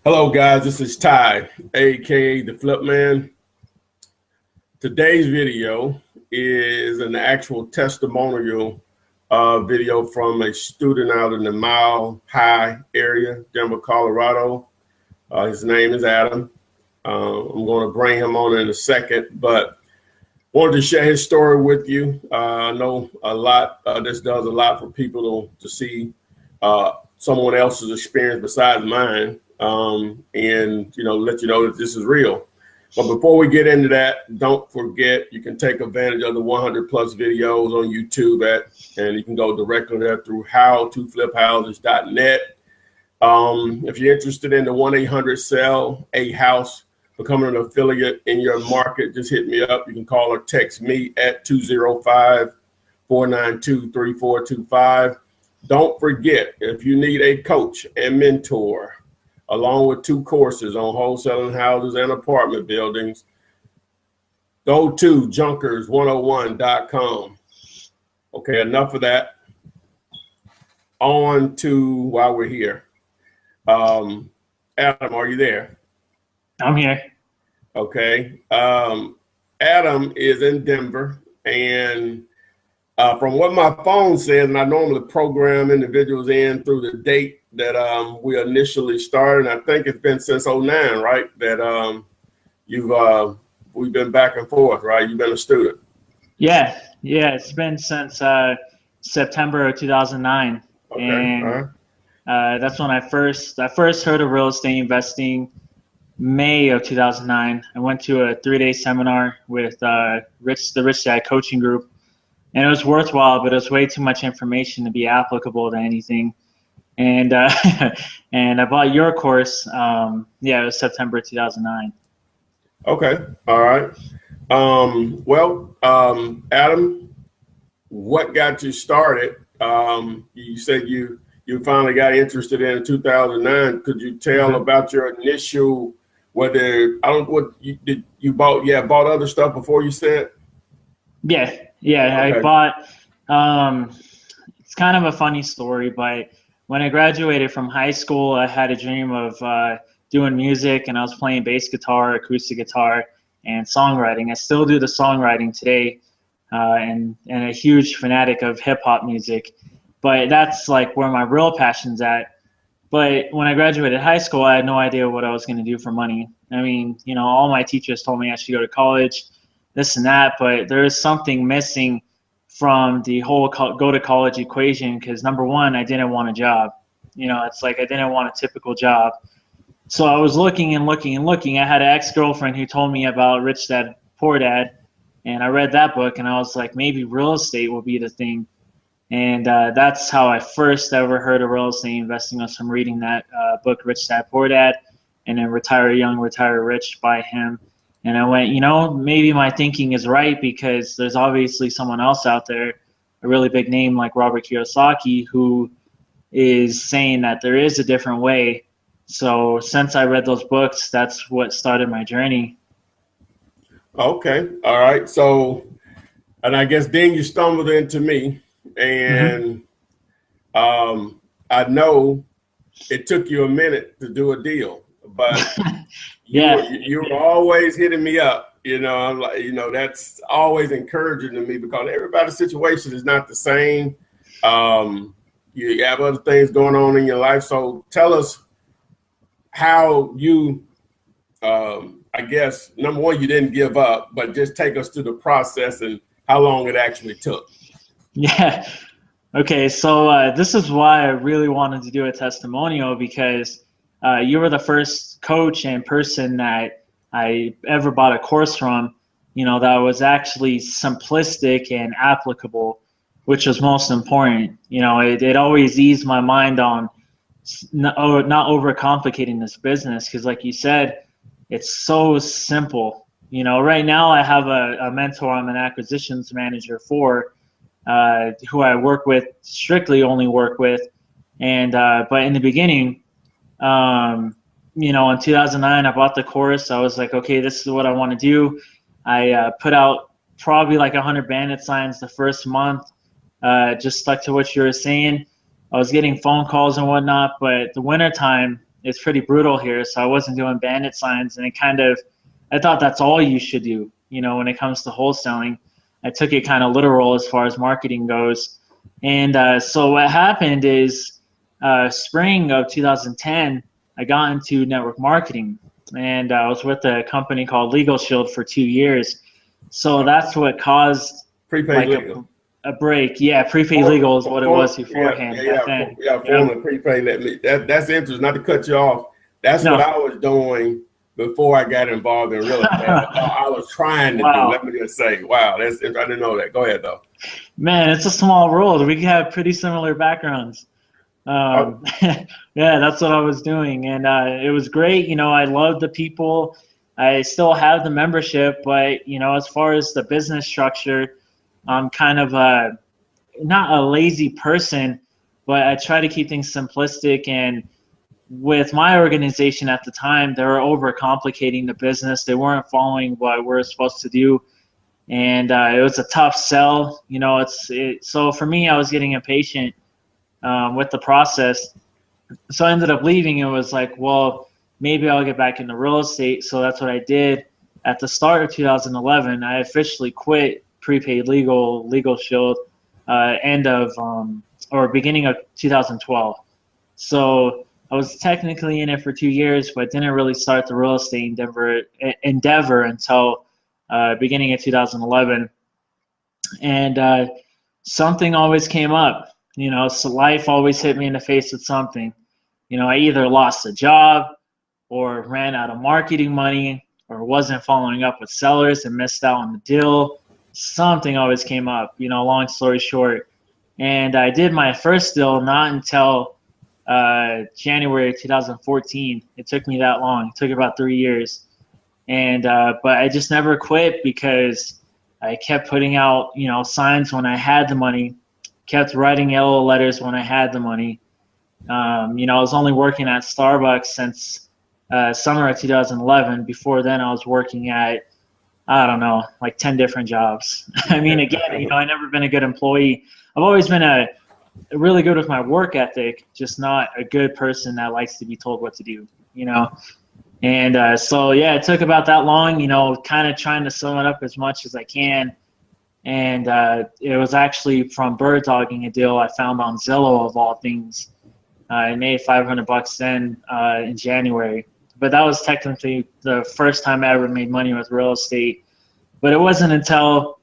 Hello, guys. This is Ty, aka the Flip Man. Today's video is an actual testimonial video from a student out in the Mile High area, Denver, Colorado. His name is Adam. I'm going to bring him on in a second, but wanted to share his story with you. I know a lot. This does a lot for people to see someone else's experience besides mine. And let you know that this is real. But before we get into that, don't forget you can take advantage of the 100 plus videos on YouTube and you can go directly there through howtofliphouses.net. If you're interested in the 1-800-SELL-A-HOUSE, becoming an affiliate in your market, just hit me up. You can call or text me at 205-492-3425. Don't forget, if you need a coach and mentor, along with 2 courses on wholesaling houses and apartment buildings, go to junkers101.com. Okay, enough of that. On to why we're here. Adam, are you there? I'm here. Okay. Adam is in Denver, and from what my phone says, and I normally program individuals in through the date that we initially started. I think it's been since 2009, right? That we've been back and forth, right? You've been a student. Yeah, it's been since September of 2009, okay. And that's when I first heard of real estate investing. May of 2009, I went to a 3-day seminar with the Rich Dad coaching group, and it was worthwhile, but it was way too much information to be applicable to anything. And and I bought your course. It was September 2009. Okay, all right. Adam, what got you started? You said you finally got interested in 2009. Could you tell about your initial? Bought other stuff before you said? Yeah. Okay. I bought. It's kind of a funny story, but when I graduated from high school, I had a dream of doing music, and I was playing bass guitar, acoustic guitar, and songwriting. I still do the songwriting today, and a huge fanatic of hip hop music. But that's like where my real passion's at. But when I graduated high school, I had no idea what I was going to do for money. I mean, all my teachers told me I should go to college, this and that, but there is something missing from the whole go to college equation, because number one, I didn't want a job. It's like I didn't want a typical job. So I was looking and looking and looking. I had an ex-girlfriend who told me about Rich Dad, Poor Dad, and I read that book, and I was like, maybe real estate will be the thing. And that's how I first ever heard of real estate investing, was from reading that book, Rich Dad, Poor Dad, and then Retire Young, Retire Rich by him. And I went, maybe my thinking is right, because there's obviously someone else out there, a really big name like Robert Kiyosaki, who is saying that there is a different way. So since I read those books, that's what started my journey. Okay. All right. So, and I guess then you stumbled into me, and I know it took you a minute to do a deal, but you were always hitting me up. I'm like, that's always encouraging to me, because everybody's situation is not the same. You have other things going on in your life. So tell us how you, I guess, number one, you didn't give up, but just take us through the process and how long it actually took. Yeah. Okay. So this is why I really wanted to do a testimonial, because you were the first coach and person that I ever bought a course from, that was actually simplistic and applicable, which was most important. It always eased my mind on not overcomplicating this business, because like you said, it's so simple. Right now I have a mentor I'm an acquisitions manager for, who I work with, strictly only work with. And but in the beginning, in 2009, I bought the course. I was like, okay, this is what I want to do. I put out probably like 100 bandit signs the first month, just stuck to what you were saying. I was getting phone calls and whatnot, but the winter time, it's pretty brutal here. So I wasn't doing bandit signs, and I thought that's all you should do, when it comes to wholesaling. I took it kind of literal as far as marketing goes. And so what happened is spring of 2010, I got into network marketing, and I was with a company called Legal Shield for 2 years. So that's what caused prepaid legal. A break. Yeah, prepaid legal is what it was beforehand. Former prepaid. That's interesting. Not to cut you off. That's what I was doing before I got involved in real estate. I was trying to do. Let me just say, wow, I didn't know that. Go ahead though. Man, it's a small world. We have pretty similar backgrounds. Yeah, that's what I was doing, and it was great. I loved the people. I still have the membership, but as far as the business structure, I'm kind of not a lazy person, but I try to keep things simplistic. And with my organization at the time, they were overcomplicating the business. They weren't following what we're supposed to do, and it was a tough sell. So for me, I was getting impatient with the process. So I ended up leaving. It was like, well, maybe I'll get back into real estate. So that's what I did. At the start of 2011, I officially quit prepaid legal shield beginning of 2012. So I was technically in it for 2 years, but didn't really start the real estate endeavor until beginning of 2011. And something always came up, so life always hit me in the face with something. I either lost a job or ran out of marketing money or wasn't following up with sellers and missed out on the deal. Something always came up, long story short. And I did my first deal not until January 2014. It took me that long. It took about 3 years. And but I just never quit because I kept putting out, signs when I had the money, kept writing yellow letters when I had the money. I was only working at Starbucks since summer of 2011. Before then, I was working at, I don't know, like 10 different jobs. I mean, again, I never been a good employee. I've always been really good with my work ethic, just not a good person that likes to be told what to do, And so, yeah, it took about that long, kind of trying to sum it up as much as I can. And it was actually from bird dogging a deal I found on Zillow, of all things. I made $500 then in January. But that was technically the first time I ever made money with real estate. But it wasn't until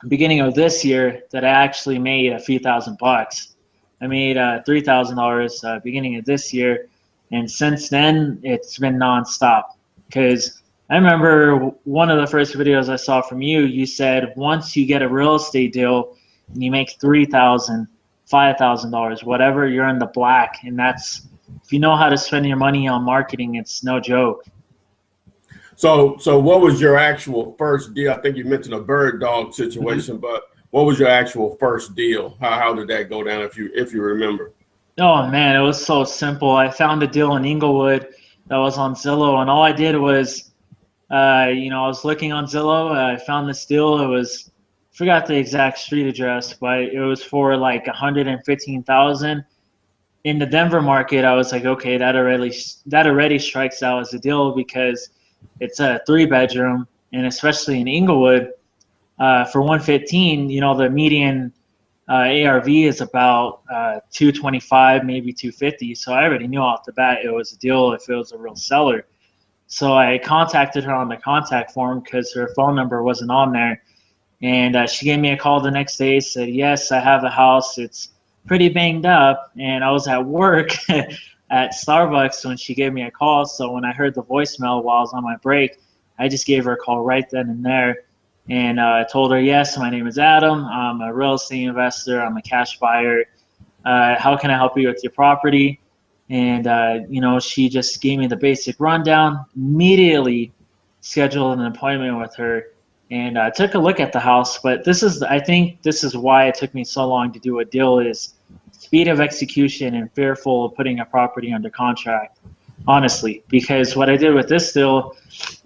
beginning of this year that I actually made a few $1,000s. I made $3,000 beginning of this year. And since then, it's been nonstop. Because I remember one of the first videos I saw from you, you said once you get a real estate deal and you make $3,000, $5,000, whatever, you're in the black. And that's, if you know how to spend your money on marketing, it's no joke. So what was your actual first deal? I think you mentioned a bird dog situation, but what was your actual first deal? How did that go down, if you remember? Oh man, it was so simple. I found a deal in Inglewood that was on Zillow, and all I did was, I was looking on Zillow. I found this deal. It was, forgot the exact street address, but it was for like $115,000. In the Denver market, I was like, okay, that already strikes out as a deal because it's a 3-bedroom, and especially in Inglewood, for 115, the median ARV is about 225, maybe 250. So I already knew off the bat it was a deal if it was a real seller. So I contacted her on the contact form because her phone number wasn't on there, and she gave me a call the next day. Said, yes, I have a house. It's pretty banged up, and I was at work at Starbucks when she gave me a call. So when I heard the voicemail while I was on my break, I just gave her a call right then and there. And I told her, yes, my name is Adam. I'm a real estate investor. I'm a cash buyer. How can I help you with your property? And, she just gave me the basic rundown, immediately scheduled an appointment with her. And I took a look at the house. But I think this is why it took me so long to do a deal, is speed of execution and fearful of putting a property under contract, honestly. Because what I did with this deal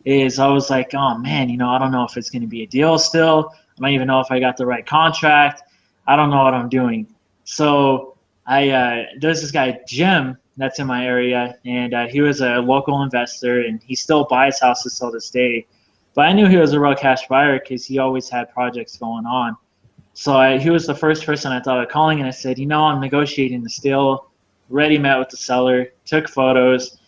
is I was like, oh man, I don't know if it's going to be a deal still. I don't even know if I got the right contract. I don't know what I'm doing. So there's this guy, Jim, that's in my area, and he was a local investor, and he still buys houses till this day. But I knew he was a real cash buyer because he always had projects going on. So he was the first person I thought of calling, and I said, I'm negotiating this deal. Already met with the seller, took photos.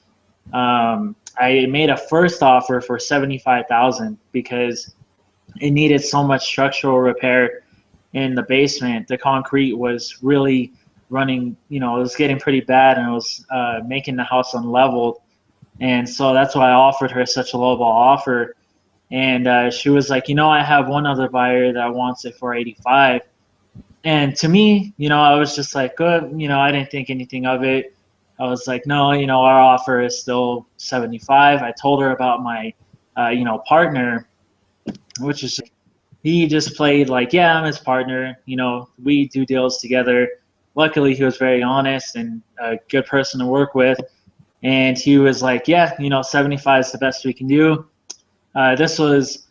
I made a first offer for $75,000 because it needed so much structural repair in the basement. The concrete was really running, it was getting pretty bad, and it was making the house unleveled. And so that's why I offered her such a lowball offer. And she was like, I have one other buyer that wants it for 85. And to me, I was just like, good. I didn't think anything of it. I was like, no, our offer is still 75. I told her about my, partner, which is, he just played like, yeah, I'm his partner. We do deals together. Luckily, he was very honest and a good person to work with. And he was like, yeah, 75 is the best we can do. This was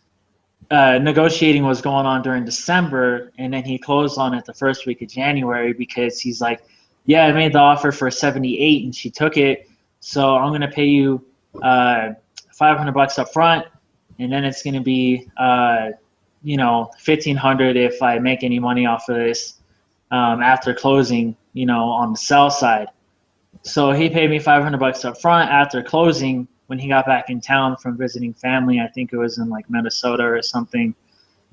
negotiating was going on during December, and then he closed on it the first week of January because he's like, yeah, I made the offer for 78 and she took it. So I'm going to pay you $500 up front, and then it's going to be, $1,500 if I make any money off of this after closing, on the sell side. So he paid me $500 up front after closing when he got back in town from visiting family. I think it was in like Minnesota or something.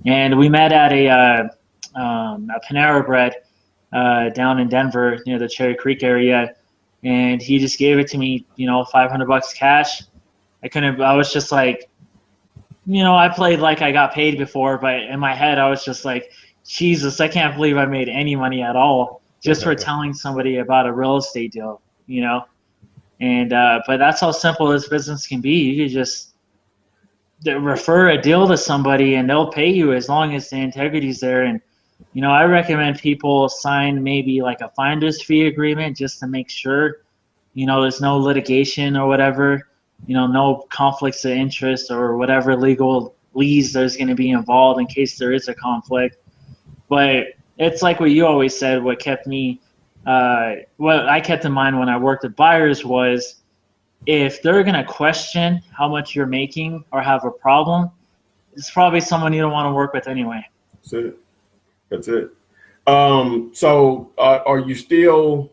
And we met at a Panera Bread down in Denver near the Cherry Creek area. And he just gave it to me, $500 cash. I was just like, I played like I got paid before, but in my head, I was just like, Jesus, I can't believe I made any money at all just for telling somebody about a real estate deal, And but that's how simple this business can be. You can just refer a deal to somebody, and they'll pay you as long as the integrity's there. And I recommend people sign maybe like a finder's fee agreement just to make sure, there's no litigation or whatever, no conflicts of interest or whatever legal lees there's going to be involved in case there is a conflict. But it's like what you always said. What kept me what I kept in mind when I worked with buyers was if they're going to question how much you're making or have a problem, it's probably someone you don't want to work with anyway. That's it. So are you still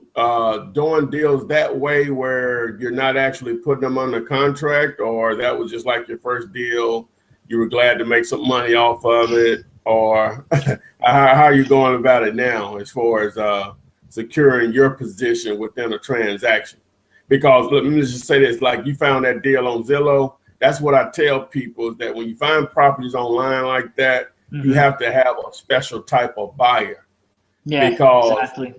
doing deals that way where you're not actually putting them under contract, or that was just like your first deal, you were glad to make some money off of it, or how are you going about it now as far as securing your position within a transaction? Because let me just say this, like you found that deal on Zillow. That's what I tell people, is that when you find properties online like that, you have to have a special type of buyer. Yeah, because exactly.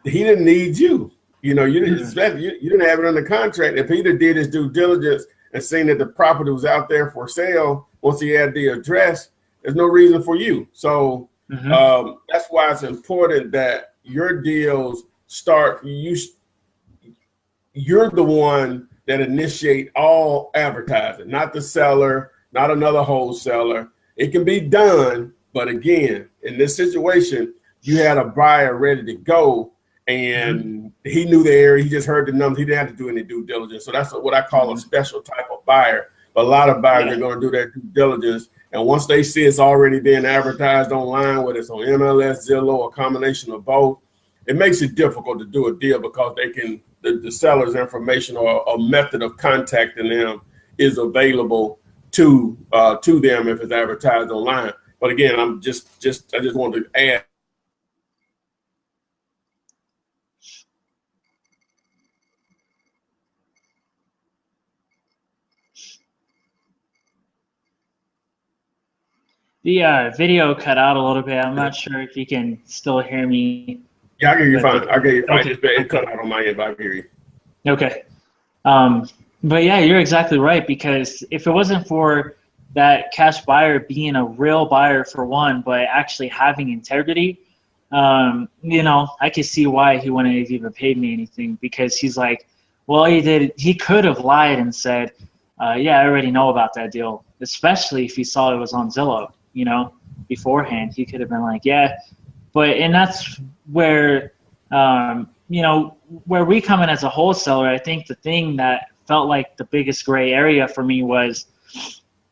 He didn't need you. You didn't you didn't have it under contract. If he did his due diligence and seen that the property was out there for sale, once he had the address, there's no reason for you. So that's why it's important that your deals start. You're the one that initiate all advertising, not the seller, not another wholesaler. It can be done, but again, in this situation, you had a buyer ready to go, and he knew the area. He just heard the numbers. He didn't have to do any due diligence. So that's what I call a special type of buyer. But a lot of buyers are going to do their due diligence, and once they see it's already being advertised online, whether it's on MLS, Zillow, or a combination of both, it makes it difficult to do a deal because they can the seller's information or a method of contacting them is available to them if it's advertised online. But again, I just wanted to add. The video cut out a little bit. I'm not sure if you can still hear me. Yeah, I hear you fine. I hear you fine. Okay. It cut out on my end, but I hear you. Okay. But yeah, you're exactly right, because if it wasn't for that cash buyer being a real buyer for one, but actually having integrity, I could see why he wouldn't have even paid me anything, because he's like, well, he could have lied and said, yeah, I already know about that deal, especially if he saw it was on Zillow, beforehand. He could have been like, yeah, and that's where, you know, where we come in as a wholesaler, I think the thing that felt like the biggest gray area for me was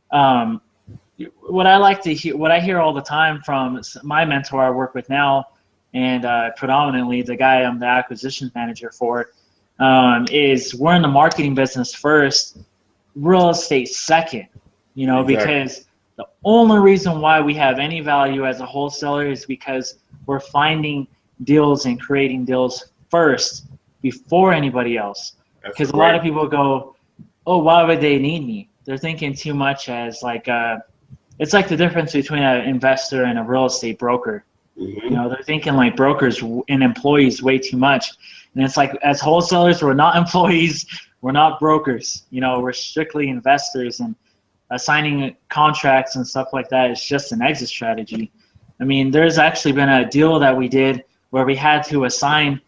what I like to hear, what I hear all the time from my mentor I work with now, and predominantly the guy I'm the acquisition manager for, is we're in the marketing business first, real estate second, you know, Exactly. because the only reason why we have any value as a wholesaler is because we're finding deals and creating deals first before anybody else. Because a lot of people go, oh, why would they need me? They're thinking too much as like, it's like the difference between an investor and a real estate broker. You know, they're thinking like brokers and employees way too much. And it's like, as wholesalers, we're not employees, we're not brokers. You know, we're strictly investors, and assigning contracts and stuff like that is just an exit strategy. I mean, there's actually been a deal that we did where we had to assign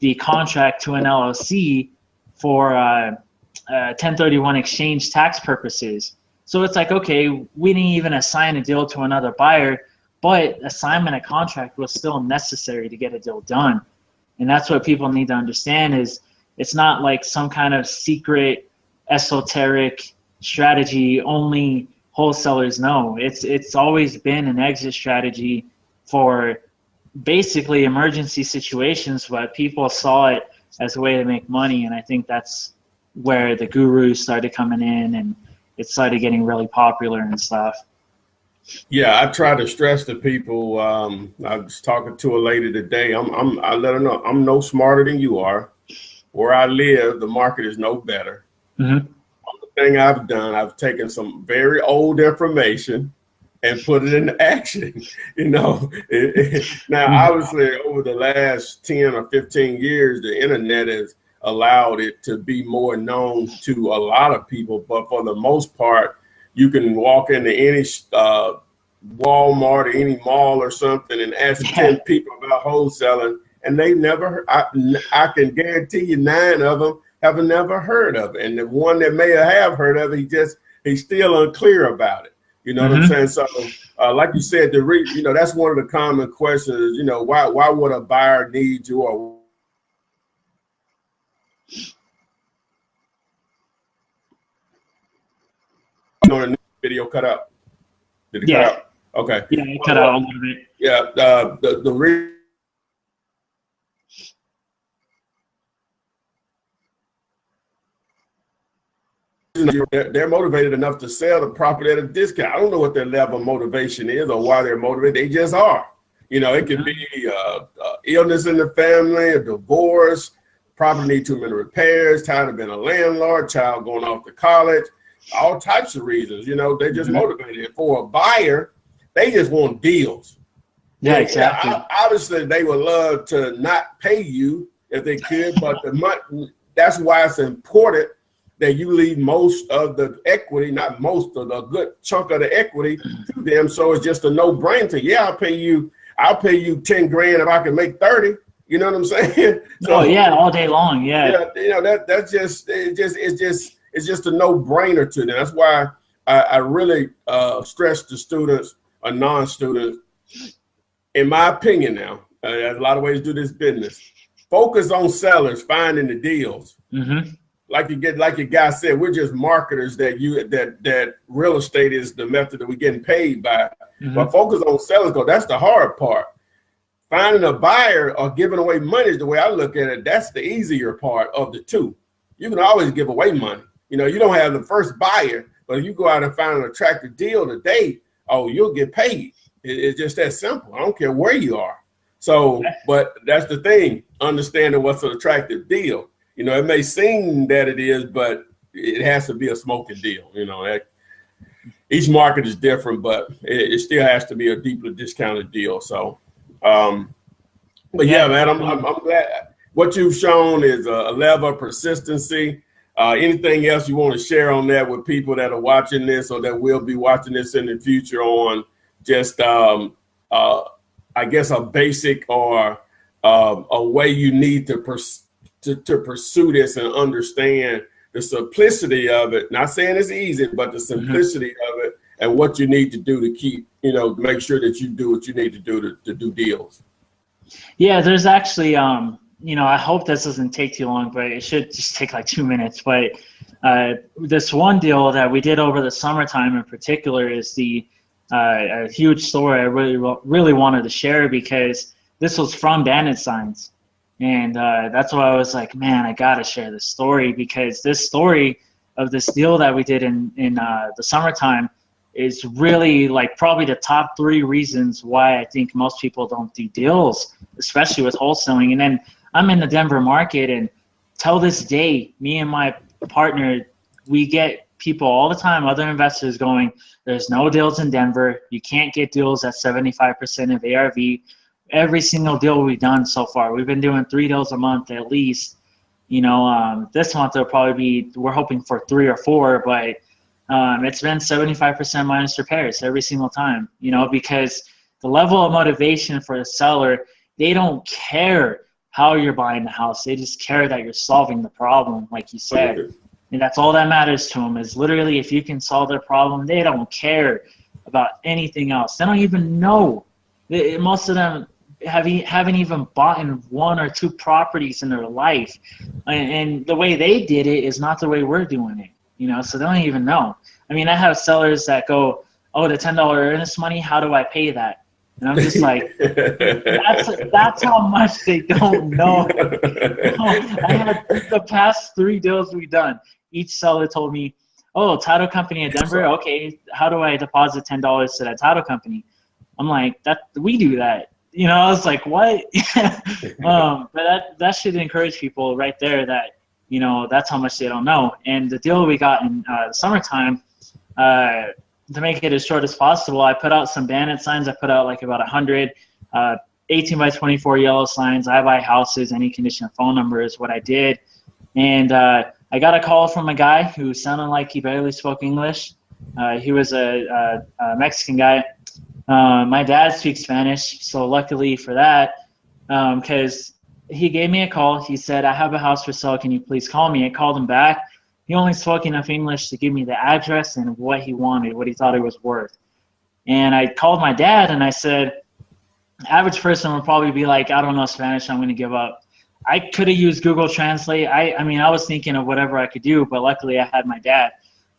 the contract to an LLC for 1031 exchange tax purposes. So it's like, okay, we didn't even assign a deal to another buyer, but assignment of contract was still necessary to get a deal done. And that's what people need to understand, is it's not like some kind of secret, esoteric strategy only wholesalers know. It's always been an exit strategy for basically emergency situations, but people saw it as a way to make money. And I think that's where the gurus started coming in, and it started getting really popular and stuff. Yeah, I try to stress to people. I was talking to a lady today. I let her know I'm no smarter than you are. Where I live, the market is no better. Mm-hmm. The thing I've done, I've taken some very old information and put it into action. You know, now obviously over the last 10 or 15 years, the internet has allowed it to be more known to a lot of people. But for the most part, you can walk into any Walmart or any mall or something and ask 10 people about wholesaling, and they never, I can guarantee you 9 of them have never heard of it. And the one that may have heard of it, he's still unclear about it. You know what I'm saying? So like you said, you know, that's one of the common questions, you know, why would a buyer need you? Or video cut out. Did it cut out? Okay. Yeah, it cut out a little bit. Yeah, the reason they're motivated enough to sell the property at a discount. I don't know what their level of motivation is or why they're motivated. They just are. You know, it could be illness in the family, a divorce, property need too many repairs, tired of being a landlord, child going off to college, all types of reasons. You know, they're just motivated. For a buyer, they just want deals. Yeah, exactly. Obviously, they would love to not pay you if they could, but that's why it's important that you leave most of the equity, not most of the good chunk of the equity to them. So it's just a no-brainer. Yeah, I'll pay you 10 grand if I can make 30. You know what I'm saying? So, yeah, all day long. Yeah. You know, it's just a no-brainer to them. That's why I really stress to students or non-students, in my opinion now, there's a lot of ways to do this business. Focus on sellers, finding the deals. Like your guy said, we're just marketers that real estate is the method that we're getting paid by. But focus on sellers, because that's the hard part. Finding a buyer or giving away money is the way I look at it. That's the easier part of the two. You can always give away money. You know, you don't have the first buyer, but if you go out and find an attractive deal today, oh, you'll get paid. It's just that simple. I don't care where you are. So, but that's the thing, understanding what's an attractive deal. You know, it may seem that it is, but it has to be a smoking deal. You know, each market is different, but it still has to be a deeply discounted deal. So, but yeah, man, I'm glad what you've shown is a level of persistency. Anything else you want to share on that with people that are watching this or that will be watching this in the future on just, I guess, a basic or a way you need to pursue this and understand the simplicity of it. Not saying it's easy, but the simplicity of it and what you need to do to keep, you know, make sure that you do what you need to do to do deals. Yeah, there's actually I hope this doesn't take too long, but it should just take like 2 minutes. But this one deal that we did over the summertime in particular is a huge story I really wanted to share, because this was from bandit signs. And that's why I was like, man, I got to share this story, because this story of this deal that we did in the summertime is really like probably the top 3 reasons why I think most people don't do deals, especially with wholesaling. And then I'm in the Denver market, and till this day, me and my partner, we get people all the time, other investors going, there's no deals in Denver. You can't get deals at 75% of ARV. Every single deal we've done so far, we've been doing 3 deals a month at least. This month there'll probably be, we're hoping for 3 or 4, but it's been 75% minus repairs every single time, because the level of motivation for the seller, they don't care how you're buying the house. They just care that you're solving the problem, like you said. And that's all that matters to them, is literally if you can solve their problem, they don't care about anything else. They don't even know. Most of them haven't even bought 1 or 2 properties in their life. And the way they did it is not the way we're doing it, so they don't even know. I mean, I have sellers that go, oh, the $10 earnest money, how do I pay that? And I'm just like, that's how much they don't know. I had the past 3 deals we've done. Each seller told me, oh, title company in Denver, okay, how do I deposit $10 to that title company? I'm like, we do that. I was like, what? But that should encourage people right there that, that's how much they don't know. And the deal we got in the summertime, to make it as short as possible, I put out some bandit signs. I put out like about 100 18 by 24 yellow signs. I buy houses, any condition, phone number is what I did. And I got a call from a guy who sounded like he barely spoke English. He was a Mexican guy. My dad speaks Spanish, so luckily for that, because he gave me a call. He said, I have a house for sale. Can you please call me? I called him back. He only spoke enough English to give me the address and what he wanted, what he thought it was worth. And I called my dad and I said, average person would probably be like, I don't know Spanish, I'm going to give up. I could have used Google Translate. I mean, I was thinking of whatever I could do, but luckily I had my dad.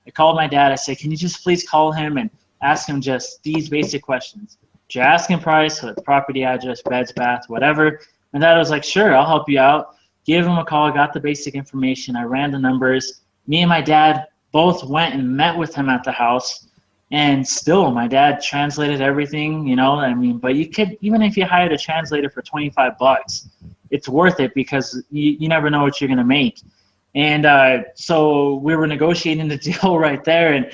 I called my dad. I said, can you just please call him and ask him just these basic questions? Your asking price, the property address, beds, bath, whatever. And dad was like, sure, I'll help you out. Gave him a call, got the basic information. I ran the numbers. Me and my dad both went and met with him at the house. And still, my dad translated everything, I mean, but you could, even if you hired a translator for $25, it's worth it because you never know what you're going to make. And so we were negotiating the deal right there. And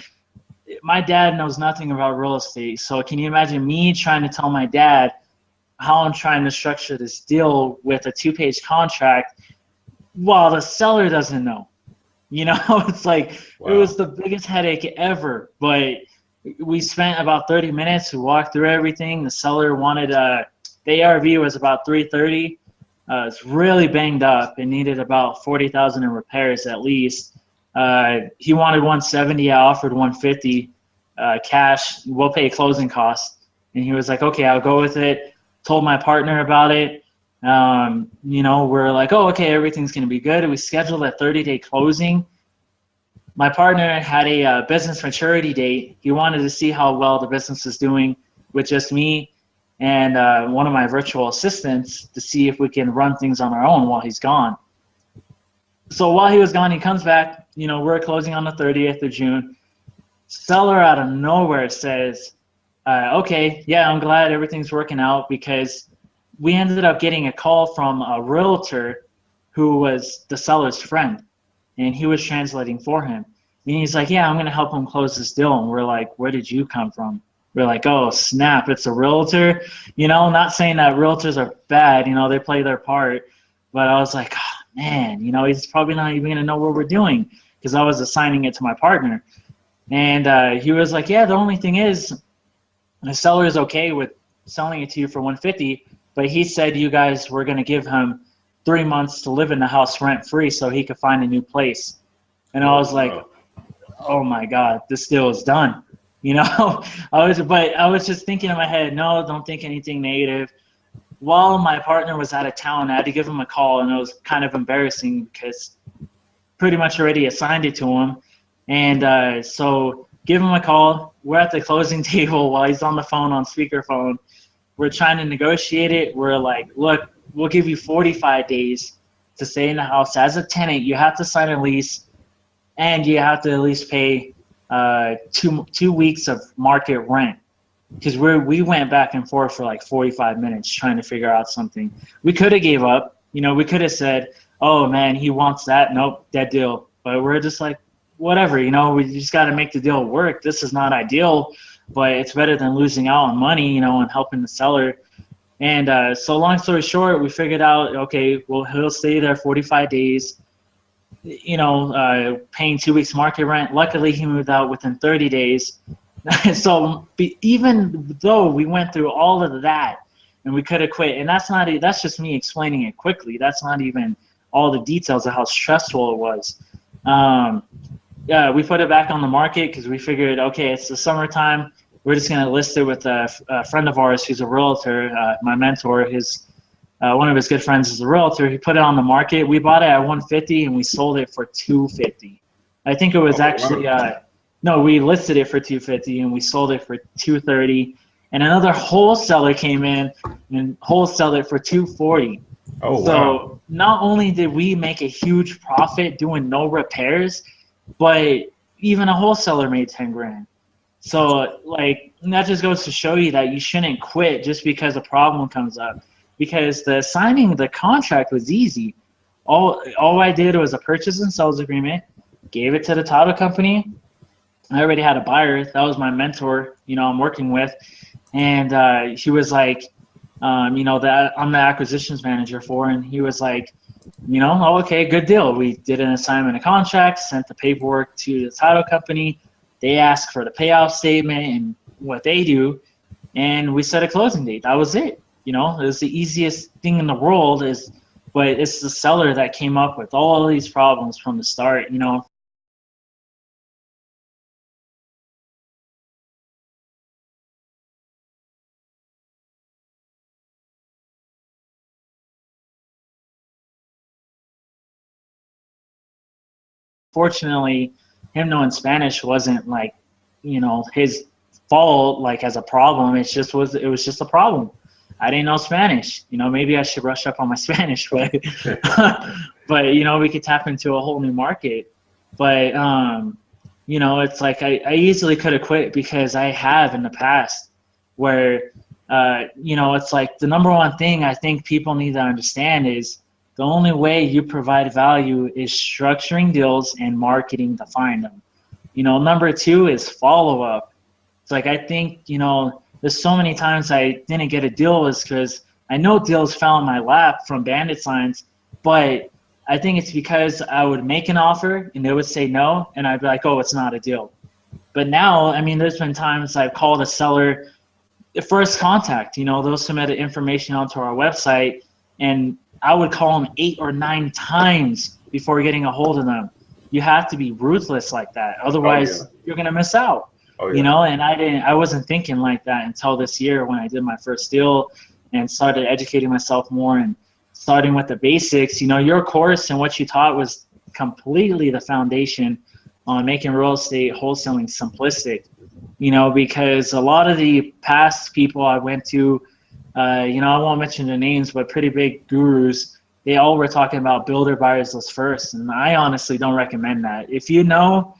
my dad knows nothing about real estate. So can you imagine me trying to tell my dad how I'm trying to structure this deal with a 2-page contract while the seller doesn't know? It's like, wow. It was the biggest headache ever. But we spent about 30 minutes. We walked through everything. The seller wanted the ARV was about 330. It's really banged up. It needed about 40,000 in repairs at least. He wanted 170. I offered 150 cash. We'll pay closing costs. And he was like, okay, I'll go with it. Told my partner about it. We're like, oh, okay, everything's going to be good. And we scheduled a 30-day closing. My partner had a business maturity date. He wanted to see how well the business is doing with just me and one of my virtual assistants to see if we can run things on our own while he's gone. So while he was gone, he comes back. We're closing on the 30th of June. Seller out of nowhere says, okay, yeah, I'm glad everything's working out, because we ended up getting a call from a realtor who was the seller's friend, and he was translating for him. And he's like, yeah, I'm going to help him close this deal. And we're like, where did you come from? We're like, oh, snap, it's a realtor. Not saying that realtors are bad, they play their part. But I was like, oh, man, he's probably not even going to know what we're doing, because I was assigning it to my partner. And he was like, yeah, the only thing is the seller is okay with selling it to you for 150, but he said you guys were going to give him 3 months to live in the house rent-free so he could find a new place. And I was like, oh my God, this deal is done. I was just thinking in my head, no, don't think anything negative. while my partner was out of town, I had to give him a call, and it was kind of embarrassing because pretty much already assigned it to him. And so give him a call. We're at the closing table while he's on the phone on speakerphone. We're trying to negotiate it. We're like, look, we'll give you 45 days to stay in the house. As a tenant, you have to sign a lease, and you have to at least pay 2 weeks of market rent. Because we went back and forth for like 45 minutes trying to figure out something. We could have gave up. We could have said, oh, man, he wants that. Nope, dead deal. But we're just like, whatever, we just got to make the deal work. This is not ideal, but it's better than losing out on money, and helping the seller. And so long story short, we figured out, okay, well, he'll stay there 45 days, paying 2 weeks market rent. Luckily, he moved out within 30 days. So even though we went through all of that and we could have quit, and that's just me explaining it quickly. That's not even all the details of how stressful it was. Yeah, we put it back on the market because we figured, okay, it's the summertime. We're just going to list it with a friend of ours who's a realtor, my mentor. One of his good friends is a realtor. He put it on the market. We bought it at $150 and we sold it for $250. I think it was actually no, we listed it for $250 and we sold it for $230. And another wholesaler came in and wholesaled it for $240. Oh, so wow. Not only did we make a huge profit doing no repairs, but even a wholesaler made 10 grand. So that just goes to show you that you shouldn't quit just because a problem comes up, because the signing the contract was easy. All I did was a purchase and sales agreement, gave it to the title company. I already had a buyer. That was my mentor, I'm working with. And he was like, that I'm the acquisitions manager for, and he was like, oh, okay, good deal. We did an assignment of contract, sent the paperwork to the title company. They asked for the payoff statement and what they do, and we set a closing date. That was it. It was the easiest thing in the world, but it's the seller that came up with all of these problems from the start, Fortunately, him knowing Spanish wasn't his fault as a problem. It was just a problem. I didn't know Spanish. Maybe I should brush up on my Spanish, but but we could tap into a whole new market. But it's like I easily could have quit because I have in the past where it's like the number one thing I think people need to understand is the only way you provide value is structuring deals and marketing to find them. Number two is follow-up. It's like I think, there's so many times I didn't get a deal was because I know deals fell in my lap from bandit signs, but I think it's because I would make an offer and they would say no, and I'd be like, oh, it's not a deal. But now, there's been times I've called a seller, the first contact, they'll submit information onto our website, and I would call them 8 or 9 times before getting a hold of them. You have to be ruthless like that. Otherwise, you're going to miss out. And I wasn't thinking like that until this year when I did my first deal and started educating myself more and starting with the basics. Your course and what you taught was completely the foundation on making real estate wholesaling simplistic, because a lot of the past people I went to, I won't mention their names, but pretty big gurus, they all were talking about builder buyers list first. And I honestly don't recommend that. If you know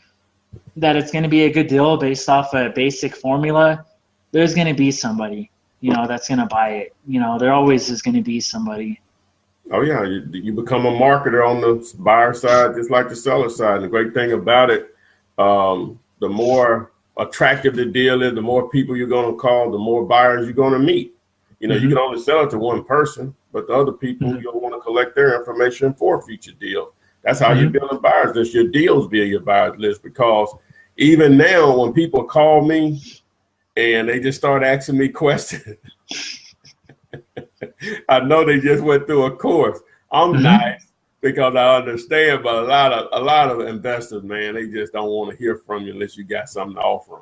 that it's going to be a good deal based off a basic formula, there's going to be somebody, that's going to buy it. There always is going to be somebody. Oh, yeah. You become a marketer on the buyer side, just like the seller side. And the great thing about it, the more attractive the deal is, the more people you're going to call, the more buyers you're going to meet. You can only sell it to one person, but the other people, you'll want to collect their information for future deals. That's how you build a buyer's list. Your deals build your buyer's list, because even now when people call me and they just start asking me questions, I know they just went through a course. I'm nice because I understand, but a lot of investors, man, they just don't want to hear from you unless you got something to offer them.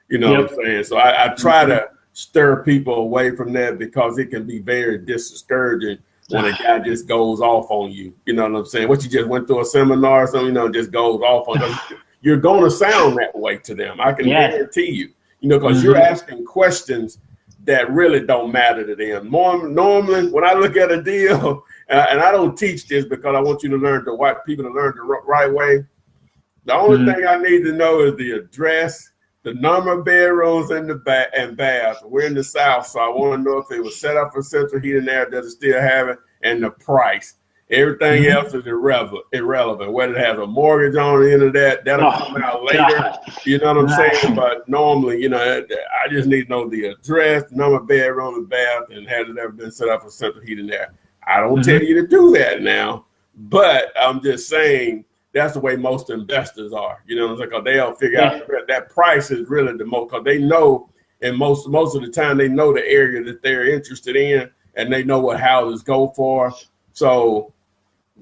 You know what I'm saying? So I try to stir people away from that, because it can be very discouraging when a guy just goes off on you. You know what I'm saying? What, you just went through a seminar or something, you know, just goes off on you. You're going to sound that way to them. I can guarantee you, you know, because you're asking questions that really don't matter to them. Normally, when I look at a deal, and I don't teach this because I want you to learn people to learn the right way. The only thing I need to know is the address, the number of bedrooms in the bath. We're in the South, so I want to know if it was set up for central heating and air, does it still have it, and the price. Everything else is irrelevant. Whether it has a mortgage on the end of that'll come out later. God. You know what I'm saying? But normally, you know, I just need to know the address, the number of bedroom, the bath, and has it ever been set up for central heating and air. I don't tell you to do that now, but I'm just saying that's the way most investors are. You know what I'm saying? Because they'll figure out that price is really the most, because they know, and most of the time they know the area that they're interested in, and they know what houses go for. So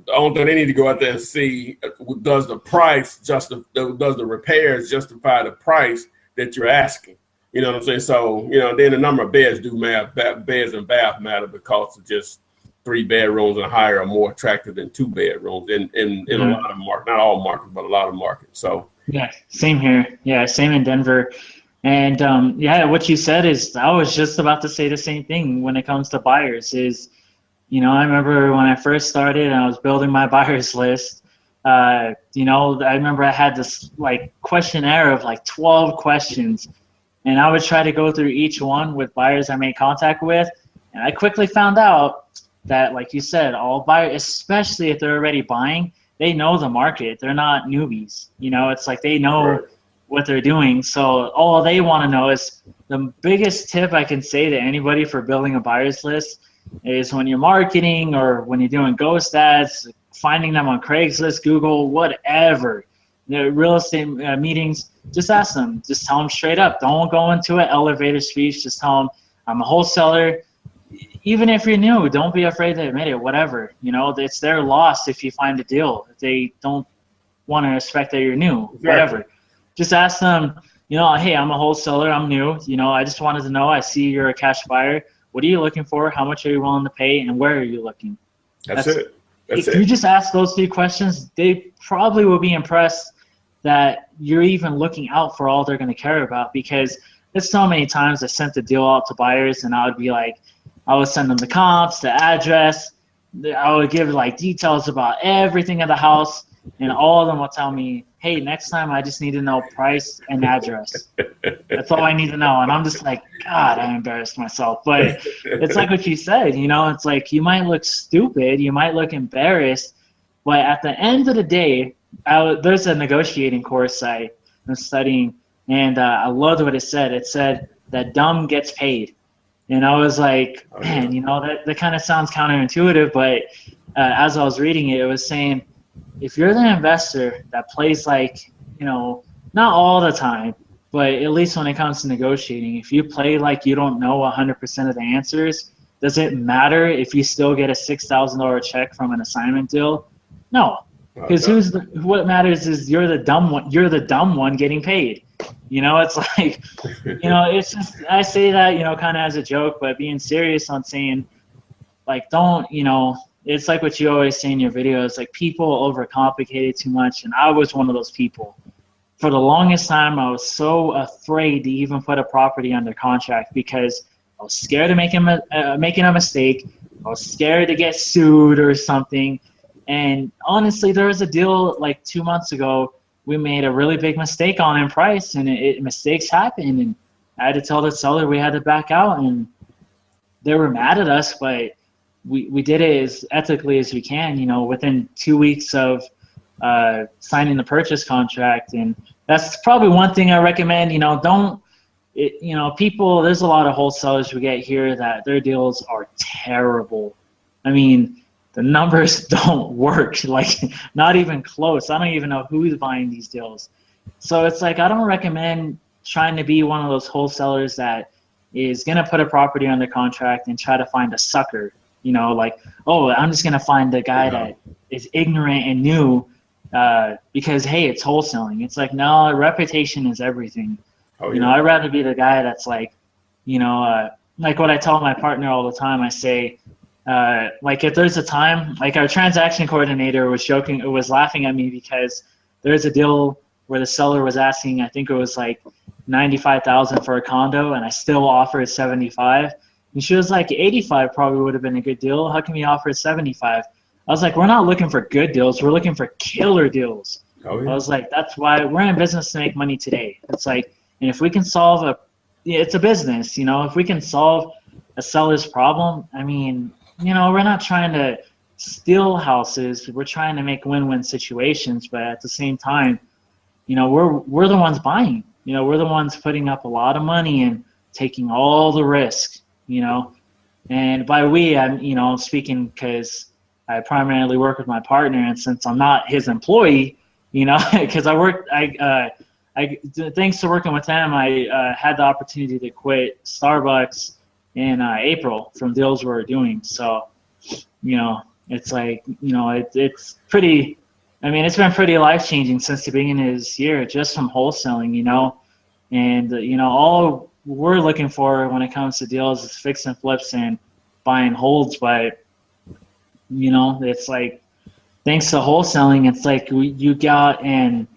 the only thing they need to go out there and see, does the repairs justify the price that you're asking? You know what I'm saying? So, you know, then the number of beds beds and bath matter, because of just 3 bedrooms and higher are more attractive than 2 bedrooms in a lot of markets, not all markets, but a lot of markets. So yeah, same here. Yeah, same in Denver. And what you said is, I was just about to say the same thing when it comes to buyers is, you know, I remember when I first started and I was building my buyers list, you know, I remember I had this like questionnaire of like 12 questions, and I would try to go through each one with buyers I made contact with. And I quickly found out that, like you said, all buyers, especially if they're already buying, they know the market. They're not newbies. You know, it's like they know what they're doing. So all they want to know is, the biggest tip I can say to anybody for building a buyer's list is, when you're marketing or when you're doing ghost ads, finding them on Craigslist, Google, whatever, the real estate meetings, just ask them. Just tell them straight up. Don't go into an elevator speech. Just tell them, I'm a wholesaler. Even if you're new, don't be afraid to admit it, whatever. You know, it's their loss if you find a deal. If they don't want to respect that you're new, whatever. Just ask them, you know, hey, I'm a wholesaler, I'm new. You know, I just wanted to know, I see you're a cash buyer. What are you looking for? How much are you willing to pay? And where are you looking? That's it. If you just ask those 3 questions, they probably will be impressed that you're even looking out for all they're going to care about. Because there's so many times I sent the deal out to buyers, and I would be like, I would send them the comps, the address. I would give like details about everything of the house, and all of them will tell me, hey, next time I just need to know price and address. That's all I need to know. And I'm just like, God, I embarrassed myself. But it's like what you said, you know, it's like you might look stupid, you might look embarrassed, but at the end of the day, there's a negotiating course I'm studying, and I loved what it said. It said that dumb gets paid. And I was like, man, you know, that kind of sounds counterintuitive, but as I was reading it, it was saying, if you're the investor that plays like, you know, not all the time, but at least when it comes to negotiating, if you play like you don't know 100% of the answers, does it matter if you still get a $6,000 check from an assignment deal? No, because what matters is you're the dumb one. You're the dumb one getting paid. You know, it's like, you know, it's just, I say that, you know, kind of as a joke, but being serious on saying, like, don't, you know, it's like what you always say in your videos, like, people overcomplicate it too much. And I was one of those people. For the longest time, I was so afraid to even put a property under contract because I was scared of making a mistake. I was scared to get sued or something. And honestly, there was a deal like 2 months ago we made a really big mistake on in price, and mistakes happen. And I had to tell the seller we had to back out, and they were mad at us, but we did it as ethically as we can, you know, within 2 weeks of signing the purchase contract. And that's probably one thing I recommend, you know, you know, people, there's a lot of wholesalers we get here that their deals are terrible. I mean, the numbers don't work, like not even close. I don't even know who's buying these deals. So it's like, I don't recommend trying to be one of those wholesalers that is going to put a property under contract and try to find a sucker, you know, like, oh, I'm just going to find the guy that is ignorant and new because, hey, it's wholesaling. It's like, no, reputation is everything. You know, I'd rather be the guy that's like, you know, like what I tell my partner all the time, I say, like if there's a time, like our transaction coordinator was joking, was laughing at me because there's a deal where the seller was asking, I think it was like 95,000 for a condo, and I still offered 75. And she was like, 85 probably would have been a good deal. How come you offered 75? I was like, we're not looking for good deals. We're looking for killer deals. Oh, yeah. I was like, that's why we're in business to make money today. It's like, and if we can solve it's a business, you know, if we can solve a seller's problem, I mean, you know, we're not trying to steal houses. We're trying to make win-win situations, but at the same time, you know, we're the ones buying. You know, we're the ones putting up a lot of money and taking all the risk, you know. And by we, I'm, you know, speaking because I primarily work with my partner, and since I'm not his employee, you know, because thanks to working with him, I had the opportunity to quit Starbucks in April from deals we were doing. So, you know, it's like, you know, it's pretty. I mean, it's been pretty life-changing since the beginning of this year, just from wholesaling, you know. And, you know, all we're looking for when it comes to deals is fix and flips and buying holds. But, you know, it's like, thanks to wholesaling, it's like you got an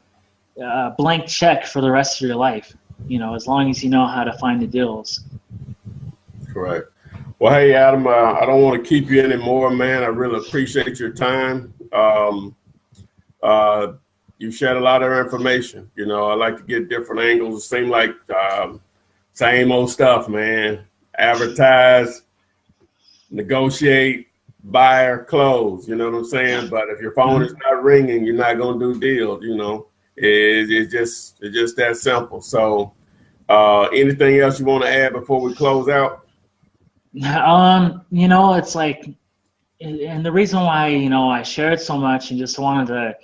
blank check for the rest of your life, you know, as long as you know how to find the deals. Correct. Well, hey, Adam, I don't want to keep you anymore, man. I really appreciate your time. You shared a lot of information. You know, I like to get different angles. It seems like same old stuff, man. Advertise, negotiate, buyer, close. You know what I'm saying? But if your phone is not ringing, you're not gonna do deals. You know, it's just that simple. So, anything else you want to add before we close out? You know, it's like, and the reason why, you know, I shared so much and just wanted to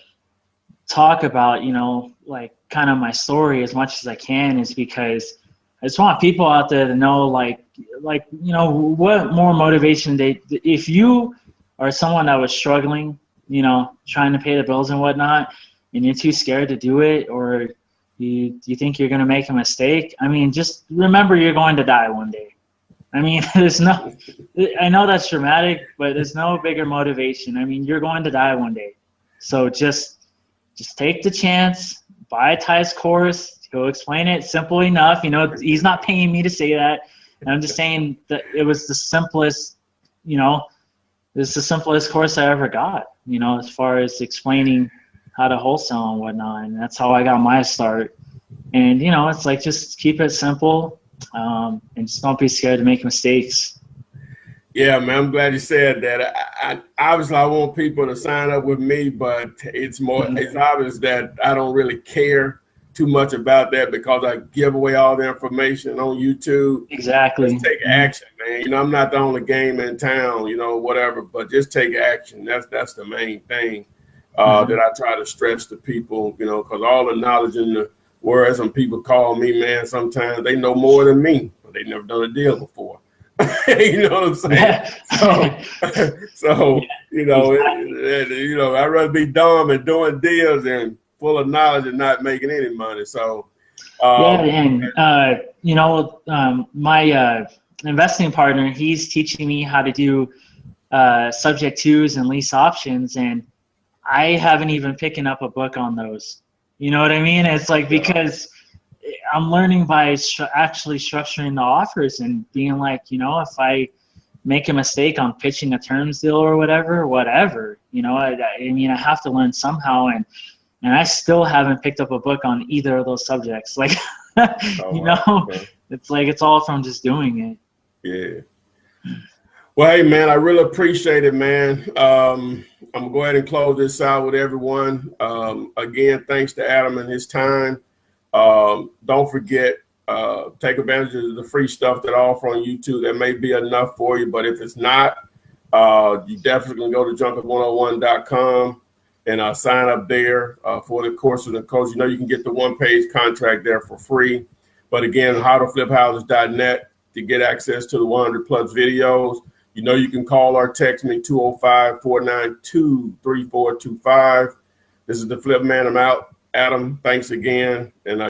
talk about, you know, like kind of my story as much as I can is because I just want people out there to know, like, you know, what more motivation if you are someone that was struggling, you know, trying to pay the bills and whatnot, and you're too scared to do it, or you think you're going to make a mistake. I mean, just remember you're going to die one day. I mean, I know that's dramatic, but there's no bigger motivation. I mean, you're going to die one day. So just take the chance, buy Ty's course. He'll explain it simple enough. You know, he's not paying me to say that. And I'm just saying that it was the simplest, you know, it's the simplest course I ever got, you know, as far as explaining how to wholesale and whatnot. And that's how I got my start. And, you know, it's like, just keep it simple, and just don't be scared to make mistakes. Yeah, man, I'm glad you said that. I obviously I want people to sign up with me, but it's obvious that I don't really care too much about that because I give away all the information on YouTube. Exactly. Just take action, man. You know, I'm not the only game in town, you know, whatever, but just take action. That's the main thing that I try to stress to people, you know, because all the knowledge in the world, some people call me, man, sometimes they know more than me, but they never done a deal before. You know what I'm saying? So you know, you know, I'd rather be dumb and doing deals and full of knowledge and not making any money. So yeah, and you know, my investing partner, he's teaching me how to do subject twos and lease options, and I haven't even picking up a book on those. You know what I mean? It's like, because I'm learning by actually structuring the offers and being like, you know, if I make a mistake on pitching a terms deal or whatever, you know, I mean, I have to learn somehow, and I still haven't picked up a book on either of those subjects. Like, you know, it's like, it's all from just doing it. Yeah. Well, hey, man, I really appreciate it, man. I'm going to go ahead and close this out with everyone. Again, thanks to Adam and his time. Don't forget, take advantage of the free stuff that I offer on YouTube. That may be enough for you, but if it's not, you definitely can go to junket101.com and sign up there for the course of the coach. You know, you can get the one-page contract there for free. But again, howtofliphouses.net to get access to the 100+ videos. You know, you can call or text me 205-492-3425. This is the Flip Man. I'm out. Adam, thanks again. And